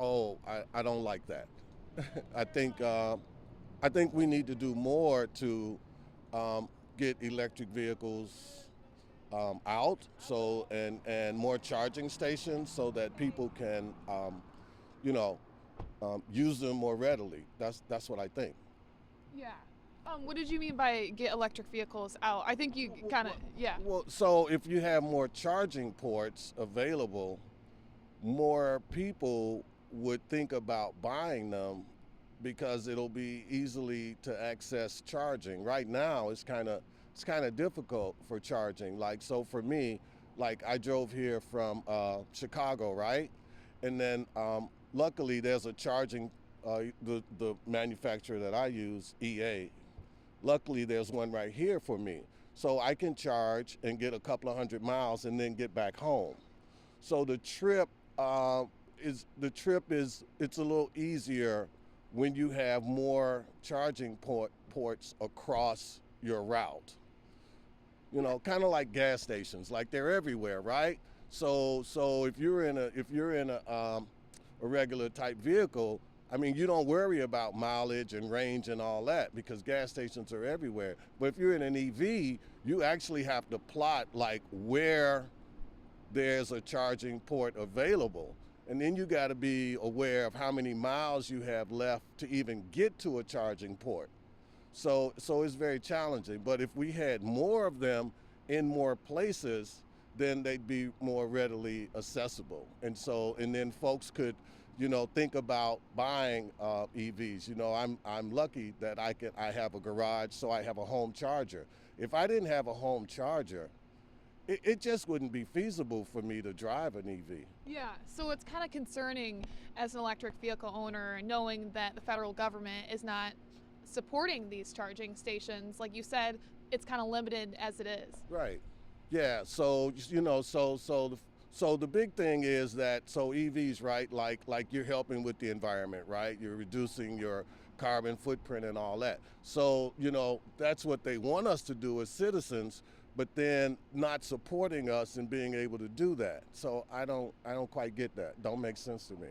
Oh, I don't like that. I think I think we need to do more to get electric vehicles out, so and more charging stations so that people can you know use them more readily. That's what I think. Yeah. What did you mean by get electric vehicles out? I think you kind of, yeah. Well, so if you have more charging ports available, more people would think about buying them because it'll be easily to access charging. Right now, it's kind of difficult for charging. Like so for me, like I drove here from Chicago, right, and then luckily there's a charging. The manufacturer that I use, EA. Luckily, there's one right here for me, so I can charge and get a couple of 100 miles and then get back home. So uh, the trip is it's a little easier when you have more charging ports across your route. Kind of like gas stations, like they're everywhere, right? So if you're in a regular type vehicle, I mean, you don't worry about mileage and range and all that because gas stations are everywhere. But if you're in an EV, you actually have to plot like where there's a charging port available. And then you got to be aware of how many miles you have left to even get to a charging port. So it's very challenging. But if we had more of them in more places, then they'd be more readily accessible. And then folks could, think about buying EVs. I'm lucky that I have a garage, so I have a home charger. If I didn't have a home charger, it just wouldn't be feasible for me to drive an EV. Yeah, so it's kind of concerning as an electric vehicle owner knowing that the federal government is not supporting these charging stations. Like you said, it's kind of limited as it is. Right. Yeah. So the big thing is that EVs, right? Like you're helping with the environment, right? You're reducing your carbon footprint and all that. So that's what they want us to do as citizens, but then not supporting us in being able to do that. So I don't quite get that. Don't make sense to me.